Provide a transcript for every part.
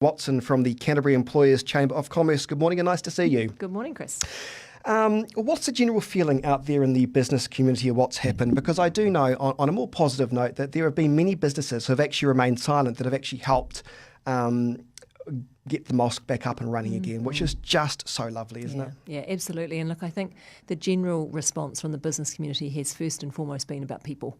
Watson from the Canterbury Employers Chamber of Commerce. Good morning and nice to see you. Good morning, Chris. What's the general feeling out there in the business community of what's happened? Because I do know, on a more positive note, that there have been many businesses who have actually remained silent that have actually helped get the mosque back up and running again, which is just so lovely, isn't it? Yeah, absolutely. And look, I think the general response from the business community has first and foremost been about people.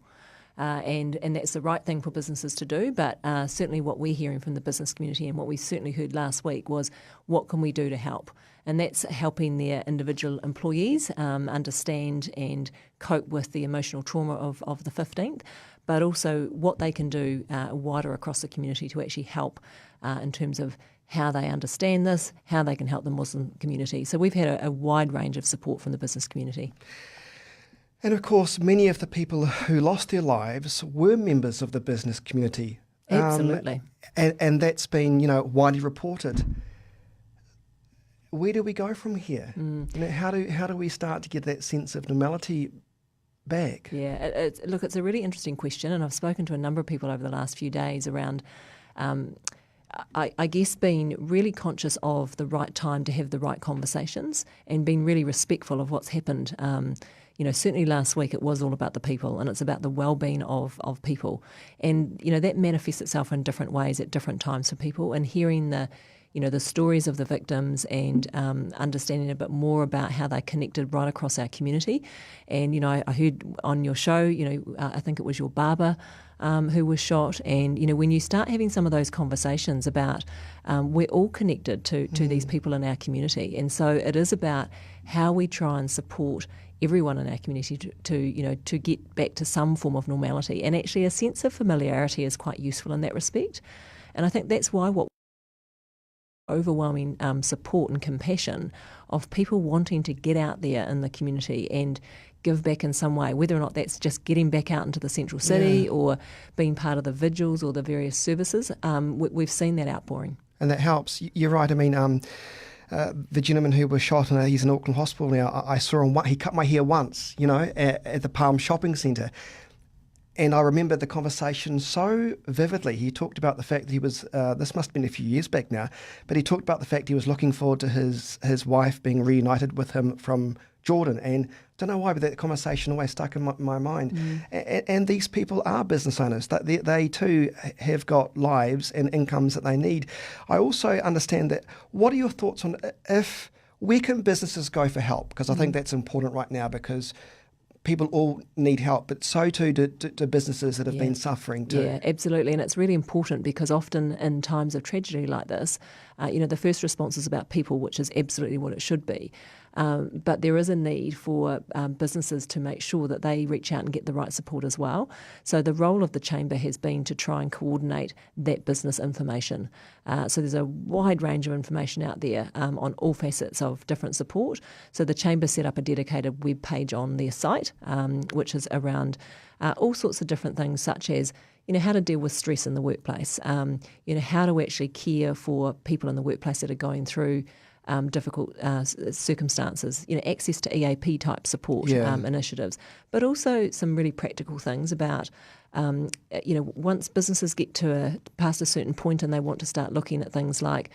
And that's the right thing for businesses to do, but certainly what we're hearing from the business community and what we certainly heard last week was what can we do to help? And that's helping their individual employees understand and cope with the emotional trauma of the 15th, but also what they can do wider across the community to actually help in terms of how they understand this, how they can help the Muslim community. So we've had a wide range of support from the business community. And of course, many of the people who lost their lives were members of the business community. Absolutely. And that's been, widely reported. Where do we go from here? How do we start to get that sense of normality back? Yeah, it's a really interesting question, and I've spoken to a number of people over the last few days around I guess being really conscious of the right time to have the right conversations and being really respectful of what's happened. Certainly last week it was all about the people, and it's about the well-being of people. And, that manifests itself in different ways at different times for people, and hearing the stories of the victims and understanding a bit more about how they connected right across our community. And, I heard on your show, I think it was your barber who was shot. And, when you start having some of those conversations about we're all connected to these people in our community. And so it is about how we try and support everyone in our community to get back to some form of normality. And actually a sense of familiarity is quite useful in that respect. And I think that's why what overwhelming support and compassion of people wanting to get out there in the community and give back in some way, whether or not that's just getting back out into the central city or being part of the vigils or the various services. We've seen that outpouring. And that helps. You're right. I mean, the gentleman who was shot, he's in Auckland Hospital now. I saw him, he cut my hair once, at the Palm Shopping Centre. And I remember the conversation so vividly. He talked about the fact that he was, this must have been a few years back now, but he talked about the fact he was looking forward to his wife being reunited with him from Jordan. And I don't know why, but that conversation always stuck in my mind. And these people are business owners. They too have got lives and incomes that they need. I also understand that. What are your thoughts on where can businesses go for help? Because I think that's important right now, because people all need help, but so too do businesses that have been suffering too. Yeah, absolutely. And it's really important because often in times of tragedy like this, the first response is about people, which is absolutely what it should be. But there is a need for businesses to make sure that they reach out and get the right support as well. So the role of the Chamber has been to try and coordinate that business information. So there's a wide range of information out there on all facets of different support. So the Chamber set up a dedicated web page on their site, which is around all sorts of different things, such as how to deal with stress in the workplace, how to actually care for people in the workplace that are going through difficult circumstances, access to EAP type support initiatives, but also some really practical things about, once businesses get past a certain point and they want to start looking at things like,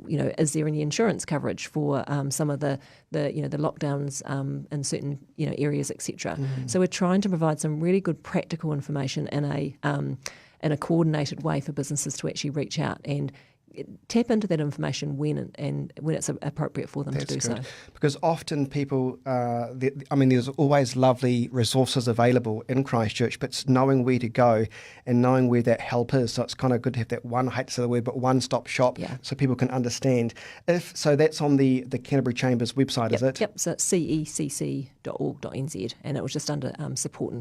is there any insurance coverage for some of the lockdowns in certain areas, etc. So we're trying to provide some really good practical information in a coordinated way for businesses to actually reach out and tap into that information when it's appropriate for them to do so. Because often people, there's always lovely resources available in Christchurch, but it's knowing where to go and knowing where that help is. So it's kind of good to have that I hate to say the word, but one-stop shop so people can understand. So that's on the Canterbury Chamber's website, is it? Yep, so it's cecc.org.nz, and it was just under support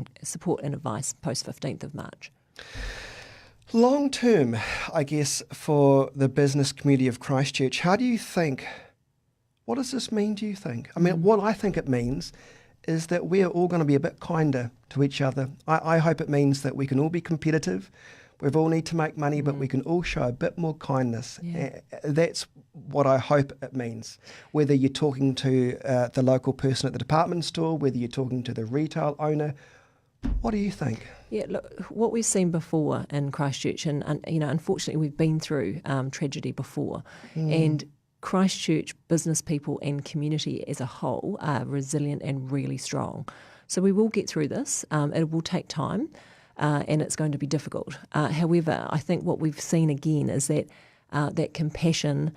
and advice post 15th of March. Long term, I guess, for the business community of Christchurch, what does this mean, do you think? I mean, what I think it means is that we're all going to be a bit kinder to each other. I hope it means that we can all be competitive. We all need to make money, but we can all show a bit more kindness. Yeah. That's what I hope it means. Whether you're talking to the local person at the department store, whether you're talking to the retail owner, What do you think? Yeah, look, what we've seen before in Christchurch, and unfortunately we've been through tragedy before, and Christchurch business people and community as a whole are resilient and really strong. So we will get through this. It will take time, and it's going to be difficult. However, I think what we've seen again is that that compassion.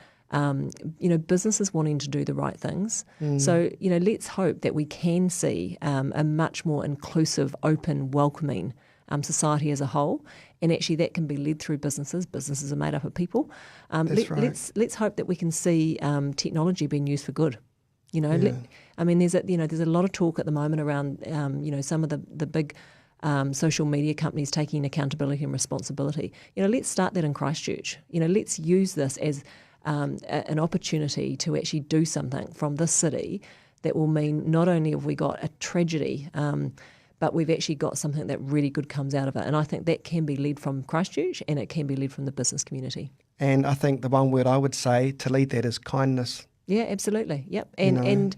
Businesses wanting to do the right things. So, let's hope that we can see a much more inclusive, open, welcoming society as a whole. And actually that can be led through businesses. Businesses are made up of people. That's right. Let's hope that we can see technology being used for good. Yeah. There's a lot of talk at the moment around, some of the big social media companies taking accountability and responsibility. Let's start that in Christchurch. Let's use this as an opportunity to actually do something from this city that will mean not only have we got a tragedy, but we've actually got something that really good comes out of it. And I think that can be led from Christchurch and it can be led from the business community. And I think the one word I would say to lead that is kindness. Yeah, absolutely. Yep. And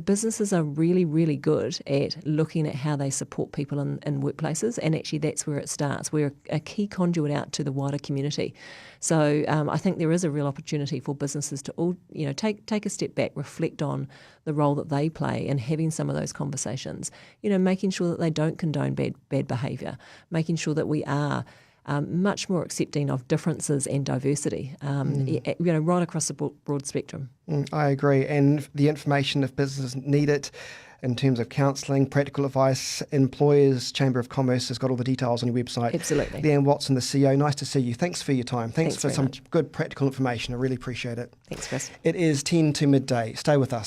businesses are really, really good at looking at how they support people in workplaces, and actually that's where it starts. We're a key conduit out to the wider community. So I think there is a real opportunity for businesses to all, take a step back, reflect on the role that they play in having some of those conversations, making sure that they don't condone bad behaviour, making sure that we are much more accepting of differences and diversity, right across the broad spectrum. I agree. And the information, if businesses need it, in terms of counselling, practical advice, Employers Chamber of Commerce has got all the details on your website. Absolutely. Leeann Watson, the CEO, nice to see you. Thanks for your time. Thanks for some much. good practical information. I really appreciate it. Thanks, Chris. It is 10 to midday. Stay with us.